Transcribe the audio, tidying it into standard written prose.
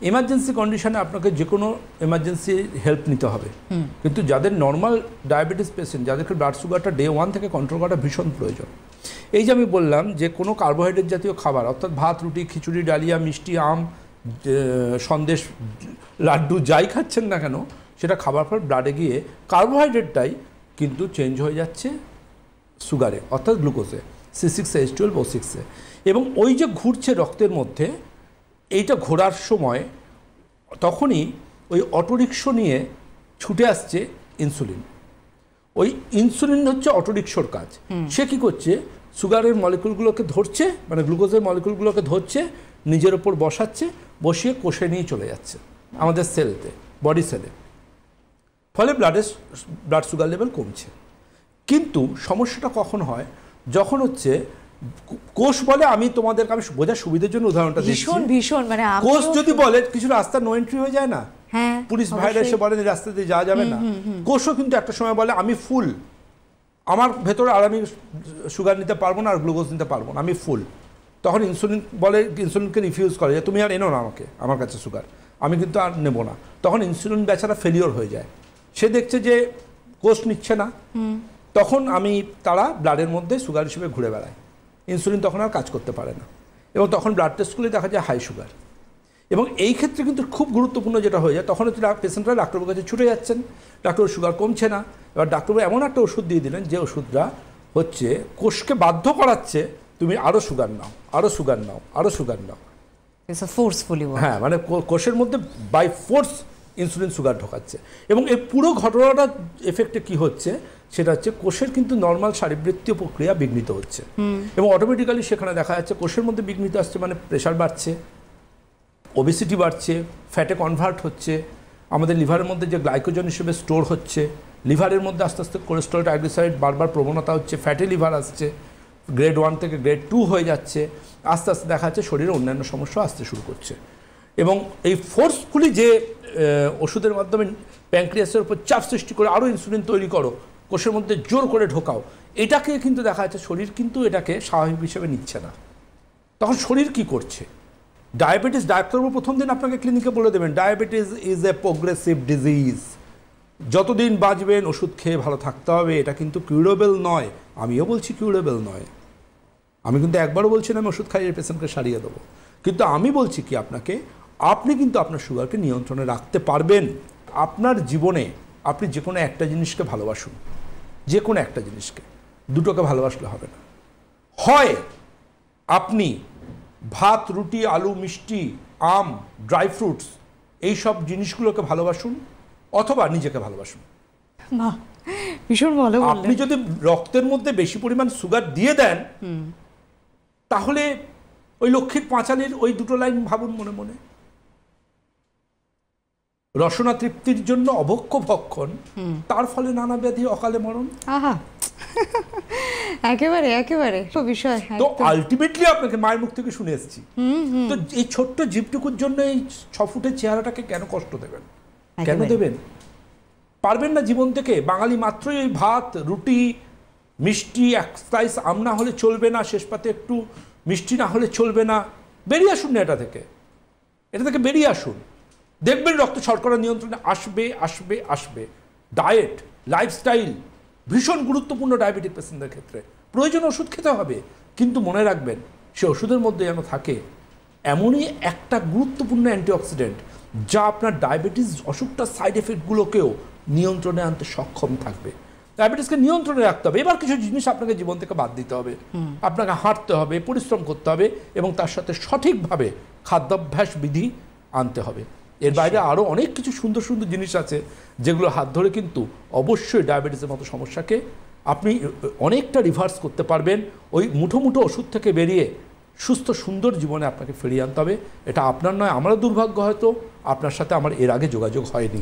Emergency কন্ডিশনে আপনাকে যে কোনো এমার্জেন্সি হেল্প নিতে হবে, কিন্তু যাদের নর্মাল ডায়াবেটিস পেশেন্ট, যাদেরকে ব্লাড সুগারটা ডে 1 থেকে কন্ট্রোল করাটা ভীষণ প্রয়োজন। এই যে আমি বললাম যে কোনো কার্বোহাইড্রেট জাতীয় খাবার, অর্থাৎ ভাত, রুটি, খিচুড়ি, ডালিয়া, মিষ্টি, আম, সন্দেশ, লাড্ডু, যাই খাচ্ছেন না কেন, সেটা খাবার পর ব্লাডে গিয়ে কার্বোহাইড্রেটটাই কিন্তু চেঞ্জ হয়ে যাচ্ছে সুগারে, অর্থাৎ গ্লুকোজে, C6H12O6-এ। এবং ওই যে ঘুরছে রক্তের মধ্যে, এইটা ঘোরার সময় তখনই ওই অটোরিক্সা নিয়ে ছুটে আসছে ইনসুলিন। ওই ইনসুলিন হচ্ছে অটোরিক্সার কাজ। সে কী করছে, সুগারের মলিকুলগুলোকে ধরছে, মানে গ্লুকোজের মলিকুলগুলোকে ধরছে, নিজের ওপর বসাচ্ছে, বসিয়ে কষে নিয়ে চলে যাচ্ছে আমাদের সেলতে, বডি সেলে। ফলে ব্লাড সুগার লেভেল কমছে। কিন্তু সমস্যাটা কখন হয়, যখন হচ্ছে কোষ বলে, আমি তোমাদেরকে আমি বোঝার সুবিধার জন্য উদাহরণটা দিচ্ছি, ভীষণ মানে কোষ যদি বলে কিছু রাস্তা নো এন্ট্রি হয়ে যায় না, পুলিশ ভাইরা এসে বলে রাস্তা দিয়ে যাওয়া যাবে না, কোষও কিন্তু একটা সময় বলে আমি ফুল, আমার ভেতরে আর আমি সুগার নিতে পারবো না, আর গ্লুকোজ নিতে পারবো না, আমি ফুল। তখন ইনসুলিন বলে, ইনসুলিনকে রিফিউজ করে যে তুমি আর এনো না আমার কাছে সুগার, আমি কিন্তু আর নেবো না। তখন ইনসুলিন বেচারা ফেলিওর হয়ে যায়, সে দেখছে যে কোষ নিচ্ছে না, তখন তারা ব্লাডের মধ্যে সুগার হিসেবে ঘুরে বেড়ায়, ইনসুলিন তখন আর কাজ করতে পারে না, এবং তখন ব্লাড টেস্টগুলি দেখা যায় হাই সুগার। এবং এই ক্ষেত্রে কিন্তু খুব গুরুত্বপূর্ণ যেটা হয়ে যায়, তখন হচ্ছে পেশেন্টরা ডাক্তারবাবুর কাছে ছুটে যাচ্ছেন, ডাক্তার সুগার কমছে না, এবার ডাক্তারবাবু এমন একটা ওষুধ দিয়ে দিলেন যে ওষুধটা হচ্ছে কোষকে বাধ্য করাচ্ছে তুমি আরও সুগার নাও, আরও সুগার নাও, আরও সুগার নাও, হ্যাঁ, মানে কোষের মধ্যে বাই ফোর্স ইনসুলিন সুগার ঢোকাচ্ছে। এবং এই পুরো ঘটনাটা এফেক্টে কি হচ্ছে, সেটা হচ্ছে কোষের কিন্তু নর্মাল শারীরবৃত্তীয় প্রক্রিয়া বিঘ্নিত হচ্ছে, এবং অটোমেটিক্যালি সেখানে দেখা যাচ্ছে কোষের মধ্যে বিঘ্নিত আসছে, মানে প্রেশার বাড়ছে, ওবেসিটি বাড়ছে, ফ্যাটে কনভার্ট হচ্ছে, আমাদের লিভারের মধ্যে যে গ্লাইকোজেন হিসেবে স্টোর হচ্ছে, লিভারের মধ্যে আস্তে আস্তে কোলেস্টেরল, ট্রাইগ্লিসারাইড বারবার প্রবণতা হচ্ছে, ফ্যাটি লিভার আসছে, গ্রেড 1 থেকে গ্রেড 2 হয়ে যাচ্ছে, আস্তে আস্তে দেখা যাচ্ছে শরীরে অন্যান্য সমস্যা আসতে শুরু করছে। এবং এই ফোর্সফুলি যে ওষুধের মাধ্যমে প্যানক্রিয়াসের উপর চাপ সৃষ্টি করে আরও ইনসুলিন তৈরি করো, কোষের মধ্যে জোর করে ঢোকাও, এটাকে কিন্তু দেখা যাচ্ছে শরীর কিন্তু এটাকে স্বাভাবিক হিসেবে নিচ্ছে না। তখন শরীর কি করছে, ডায়াবেটিস, ডাক্তারবাবু প্রথম দিন আপনাকে ক্লিনিকে বলে দেবেন diabetes is a progressive disease, যতদিন বাঁচবেন ওষুধ খেয়ে ভালো থাকতে হবে, এটা কিন্তু কিউরেবল নয়। আমিও বলছি কিউরেবল নয়, আমি কিন্তু একবারও বলছি না আমি ওষুধ খাইয়ে পেশেন্টকে সারিয়ে দেবো, কিন্তু আমি বলছি কি আপনাকে, আপনি কিন্তু আপনার সুগারকে নিয়ন্ত্রণে রাখতে পারবেন। আপনার জীবনে আপনি যে কোনো একটা জিনিসকে ভালোবাসুন, যে কোনো একটা জিনিসকে, দুটোকে ভালোবাসলে হবে না। হয় আপনি ভাত, রুটি, আলু, মিষ্টি, আম, ড্রাই ফ্রুটস, এইসব জিনিসগুলোকে ভালোবাসুন, অথবা নিজেকে ভালোবাসুন। ভীষণ ভালো। আপনি যদি রক্তের মধ্যে বেশি পরিমাণ সুগার দিয়ে দেন, তাহলে ওই লক্ষ্মীর পাঁচালির ওই দুটো লাইন ভাবুন মনে মনে, রসনা তৃপ্তির জন্য অভক্ষ ভক্ষণ, তার ফলে নানা ব্যাধি অকালে মরণ। আহা, একেবারে একেবারে বিষয়। তো আলটিমেটলি আপনাকে মায়ের মুখ থেকে শুনে এসেছি, তো এই ছোট্ট জীবটুকুর জন্য এই 6 ফুটের চেহারাটাকে কেন কষ্ট দেবেন, কেন দেবেন? পারবেন না জীবন থেকে? বাঙালি মাত্রই ওই ভাত, রুটি, মিষ্টি, এক স্লাইস আম না হলে চলবে না, শেষ পাতে একটু মিষ্টি না হলে চলবে না। বেরিয়ে আসুন না এটা থেকে বেরিয়ে আসুন, দেখবেন রক্ত শর্করা নিয়ন্ত্রণে আসবে আসবে আসবে। ডায়েট, লাইফস্টাইল ভীষণ গুরুত্বপূর্ণ ডায়াবেটিক পেশেন্টদের ক্ষেত্রে। প্রয়োজন ওষুধ খেতে হবে, কিন্তু মনে রাখবেন সে ওষুধের মধ্যে যেন থাকে এমনই একটা গুরুত্বপূর্ণ অ্যান্টিঅক্সিডেন্ট যা আপনার ডায়াবেটিস অসুখটার সাইড এফেক্টগুলোকেও নিয়ন্ত্রণে আনতে সক্ষম থাকবে। ডায়াবেটিসকে নিয়ন্ত্রণে রাখতে হবে। এবার কিছু জিনিস আপনাকে জীবন থেকে বাদ দিতে হবে, আপনাকে হাঁটতে হবে, পরিশ্রম করতে হবে, এবং তার সাথে সঠিকভাবে খাদ্যাভ্যাস বিধি আনতে হবে। এর বাইরে আরও অনেক কিছু সুন্দর সুন্দর জিনিস আছে যেগুলো হাত ধরে কিন্তু অবশ্যই ডায়াবেটিসের মতো সমস্যাকে আপনি অনেকটা রিভার্স করতে পারবেন। ওই মুঠো মুঠো ওষুধ থেকে বেরিয়ে সুস্থ সুন্দর জীবনে আপনাকে ফিরিয়ে আনতে হবে। এটা আপনার নয়, আমারও দুর্ভাগ্য, হয়তো আপনার সাথে আমার এর আগে যোগাযোগ হয়নি।